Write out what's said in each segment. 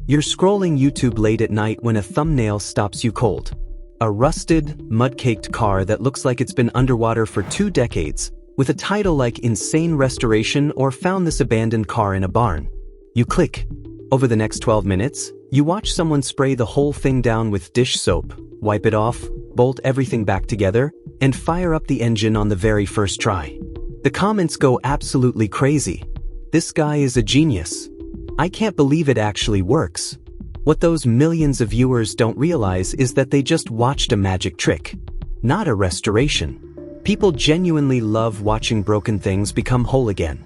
You're scrolling YouTube late at night when a thumbnail stops you cold. A rusted, mud-caked car that looks like it's been underwater for 2 decades, with a title like Insane Restoration or Found This Abandoned Car in a Barn. You click. Over the next 12 minutes, you watch someone spray the whole thing down with dish soap, wipe it off, bolt everything back together, and fire up the engine on the very first try. The comments go absolutely crazy. This guy is a genius. I can't believe it actually works. What those millions of viewers don't realize is that they just watched a magic trick, not a restoration. People genuinely love watching broken things become whole again.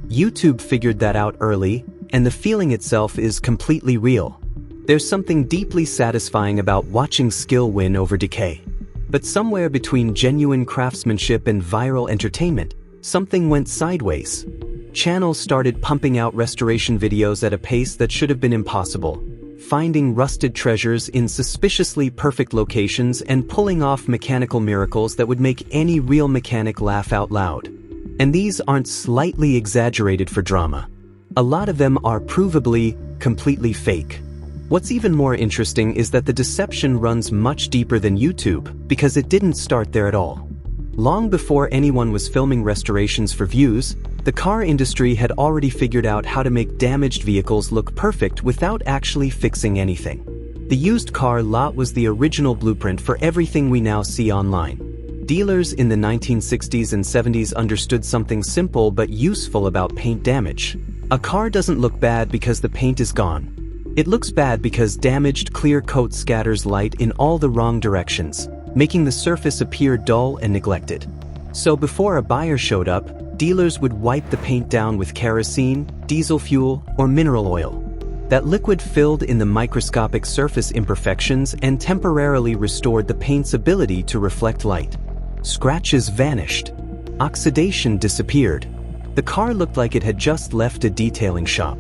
YouTube figured that out early, and the feeling itself is completely real. There's something deeply satisfying about watching skill win over decay. But somewhere between genuine craftsmanship and viral entertainment, something went sideways. Channels started pumping out restoration videos at a pace that should have been impossible, finding rusted treasures in suspiciously perfect locations and pulling off mechanical miracles that would make any real mechanic laugh out loud. And these aren't slightly exaggerated for drama. A lot of them are provably, completely fake. What's even more interesting is that the deception runs much deeper than YouTube because it didn't start there at all. Long before anyone was filming restorations for views, the car industry had already figured out how to make damaged vehicles look perfect without actually fixing anything. The used car lot was the original blueprint for everything we now see online. Dealers in the 1960s and 70s understood something simple but useful about paint damage. A car doesn't look bad because the paint is gone. It looks bad because damaged clear coat scatters light in all the wrong directions, making the surface appear dull and neglected. So before a buyer showed up, dealers would wipe the paint down with kerosene, diesel fuel, or mineral oil. That liquid filled in the microscopic surface imperfections and temporarily restored the paint's ability to reflect light. Scratches vanished. Oxidation disappeared. The car looked like it had just left a detailing shop.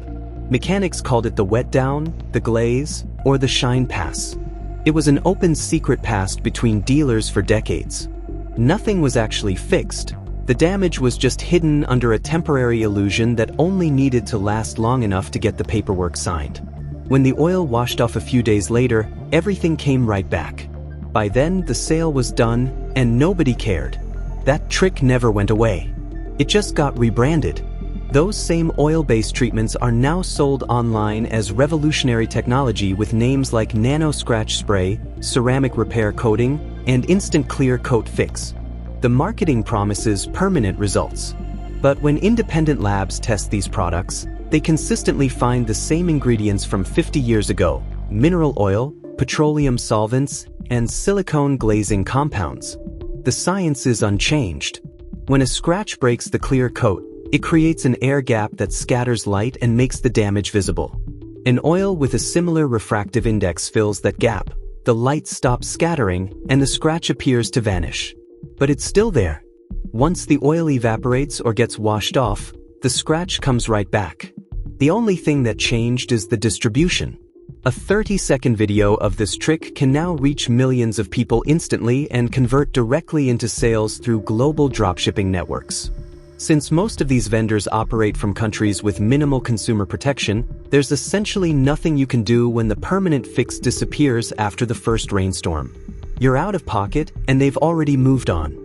Mechanics called it the wet down, the glaze, or the shine pass. It was an open secret passed between dealers for decades. Nothing was actually fixed. The damage was just hidden under a temporary illusion that only needed to last long enough to get the paperwork signed. When the oil washed off a few days later, everything came right back. By then, the sale was done, and nobody cared. That trick never went away. It just got rebranded. Those same oil-based treatments are now sold online as revolutionary technology with names like nano scratch spray, ceramic repair coating, and instant clear coat fix. The marketing promises permanent results. But when independent labs test these products, they consistently find the same ingredients from 50 years ago: mineral oil, petroleum solvents, and silicone glazing compounds. The science is unchanged. When a scratch breaks the clear coat, it creates an air gap that scatters light and makes the damage visible. An oil with a similar refractive index fills that gap. The light stops scattering, and the scratch appears to vanish. But it's still there. Once the oil evaporates or gets washed off, the scratch comes right back. The only thing that changed is the distribution. A 30-second video of this trick can now reach millions of people instantly and convert directly into sales through global dropshipping networks. Since most of these vendors operate from countries with minimal consumer protection, there's essentially nothing you can do when the permanent fix disappears after the first rainstorm. You're out of pocket, and they've already moved on.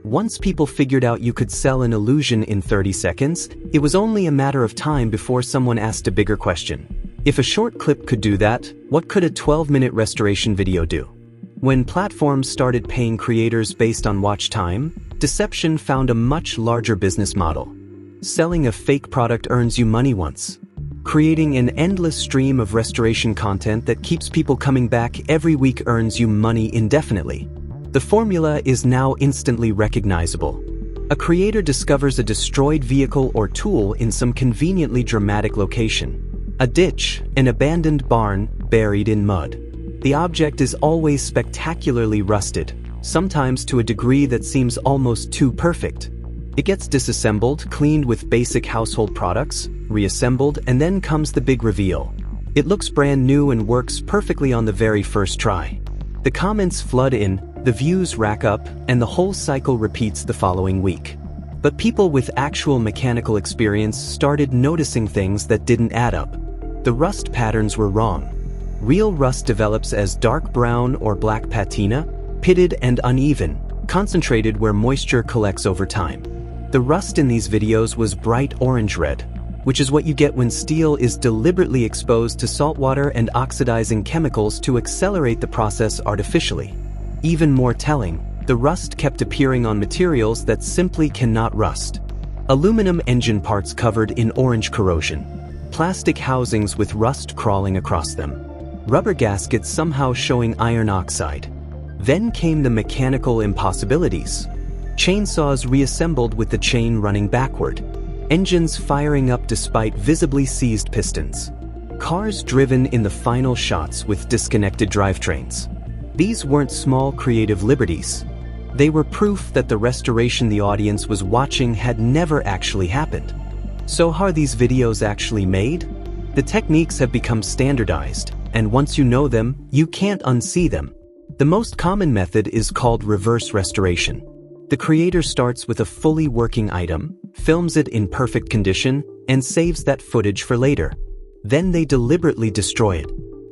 Once people figured out you could sell an illusion in 30 seconds, it was only a matter of time before someone asked a bigger question. If a short clip could do that, what could a 12-minute restoration video do? When platforms started paying creators based on watch time, deception found a much larger business model. Selling a fake product earns you money once. Creating an endless stream of restoration content that keeps people coming back every week earns you money indefinitely. The formula is now instantly recognizable. A creator discovers a destroyed vehicle or tool in some conveniently dramatic location. A ditch, an abandoned barn, buried in mud. The object is always spectacularly rusted, sometimes to a degree that seems almost too perfect. It gets disassembled, cleaned with basic household products, reassembled, and then comes the big reveal. It looks brand new and works perfectly on the very first try. The comments flood in, the views rack up, and the whole cycle repeats the following week. But people with actual mechanical experience started noticing things that didn't add up. The rust patterns were wrong. Real rust develops as dark brown or black patina, pitted and uneven, concentrated where moisture collects over time. The rust in these videos was bright orange-red, which is what you get when steel is deliberately exposed to saltwater and oxidizing chemicals to accelerate the process artificially. Even more telling, the rust kept appearing on materials that simply cannot rust. Aluminum engine parts covered in orange corrosion, plastic housings with rust crawling across them, rubber gaskets somehow showing iron oxide. Then came the mechanical impossibilities. Chainsaws reassembled with the chain running backward, engines firing up despite visibly seized pistons, cars driven in the final shots with disconnected drivetrains. These weren't small creative liberties. They were proof that the restoration the audience was watching had never actually happened. So how are these videos actually made? The techniques have become standardized, and once you know them, you can't unsee them. The most common method is called reverse restoration. The creator starts with a fully working item, films it in perfect condition, and saves that footage for later. Then they deliberately destroy it.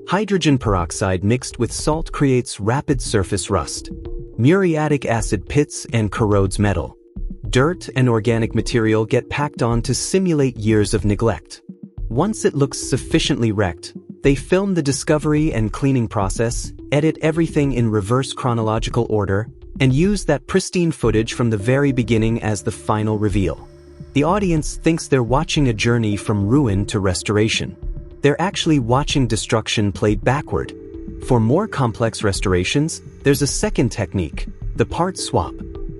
Hydrogen peroxide mixed with salt creates rapid surface rust. Muriatic acid pits and corrodes metal. Dirt and organic material get packed on to simulate years of neglect. Once it looks sufficiently wrecked, they film the discovery and cleaning process, edit everything in reverse chronological order, and use that pristine footage from the very beginning as the final reveal. The audience thinks they're watching a journey from ruin to restoration. They're actually watching destruction played backward. For more complex restorations, there's a second technique, the part swap.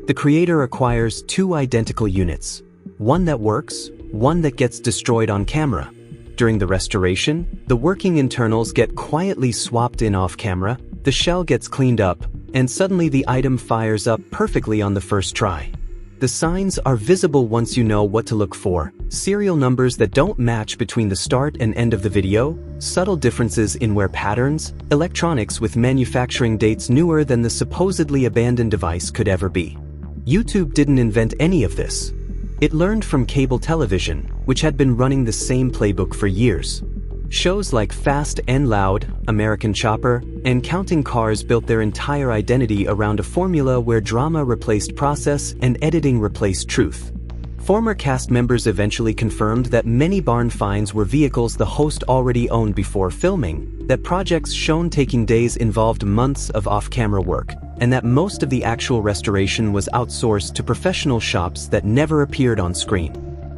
The creator acquires two identical units, one that works, one that gets destroyed on camera. During the restoration, the working internals get quietly swapped in off camera, the shell gets cleaned up, and suddenly the item fires up perfectly on the first try. The signs are visible once you know what to look for: serial numbers that don't match between the start and end of the video, subtle differences in wear patterns, electronics with manufacturing dates newer than the supposedly abandoned device could ever be. YouTube didn't invent any of this. It learned from cable television, which had been running the same playbook for years. Shows like Fast and Loud, American Chopper, and Counting Cars built their entire identity around a formula where drama replaced process and editing replaced truth. Former cast members eventually confirmed that many barn finds were vehicles the host already owned before filming, that projects shown taking days involved months of off-camera work, and that most of the actual restoration was outsourced to professional shops that never appeared on screen.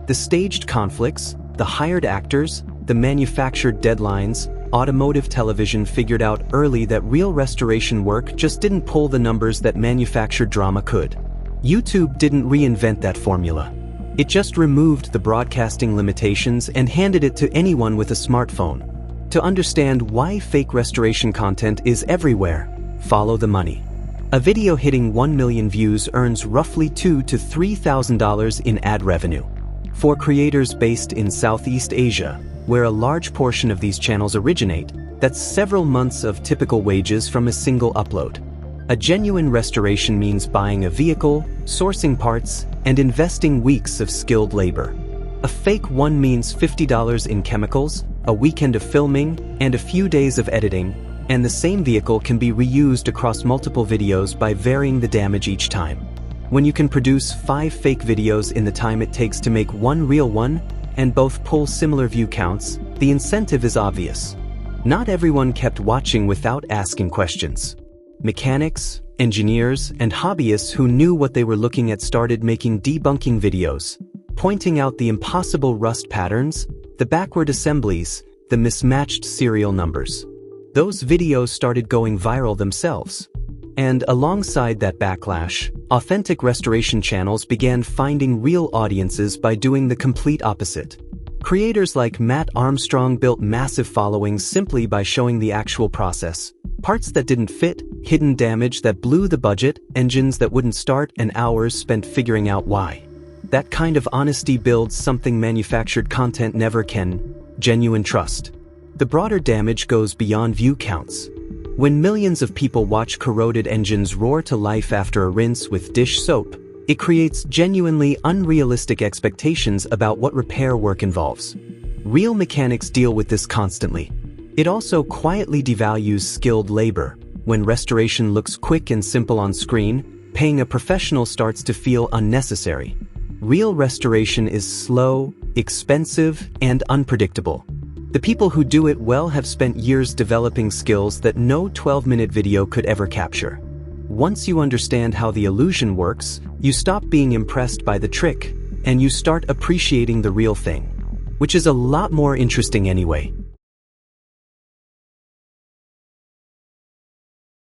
The staged conflicts, the hired actors, the manufactured deadlines, automotive television figured out early that real restoration work just didn't pull the numbers that manufactured drama could. YouTube didn't reinvent that formula. It just removed the broadcasting limitations and handed it to anyone with a smartphone. To understand why fake restoration content is everywhere, follow the money. A video hitting 1 million views earns roughly $2,000 to $3,000 in ad revenue. For creators based in Southeast Asia, where a large portion of these channels originate, that's several months of typical wages from a single upload. A genuine restoration means buying a vehicle, sourcing parts, and investing weeks of skilled labor. A fake one means $50 in chemicals, a weekend of filming, and a few days of editing, and the same vehicle can be reused across multiple videos by varying the damage each time. When you can produce 5 fake videos in the time it takes to make one real one, and both pull similar view counts, the incentive is obvious. Not everyone kept watching without asking questions. Mechanics, engineers, and hobbyists who knew what they were looking at started making debunking videos, pointing out the impossible rust patterns, the backward assemblies, the mismatched serial numbers. Those videos started going viral themselves. And alongside that backlash, authentic restoration channels began finding real audiences by doing the complete opposite. Creators like Matt Armstrong built massive followings simply by showing the actual process. Parts that didn't fit, hidden damage that blew the budget, engines that wouldn't start, and hours spent figuring out why. That kind of honesty builds something manufactured content never can: genuine trust. The broader damage goes beyond view counts. When millions of people watch corroded engines roar to life after a rinse with dish soap, it creates genuinely unrealistic expectations about what repair work involves. Real mechanics deal with this constantly. It also quietly devalues skilled labor. When restoration looks quick and simple on screen, paying a professional starts to feel unnecessary. Real restoration is slow, expensive, and unpredictable. The people who do it well have spent years developing skills that no 12-minute video could ever capture. Once you understand how the illusion works, you stop being impressed by the trick, and you start appreciating the real thing, which is a lot more interesting anyway.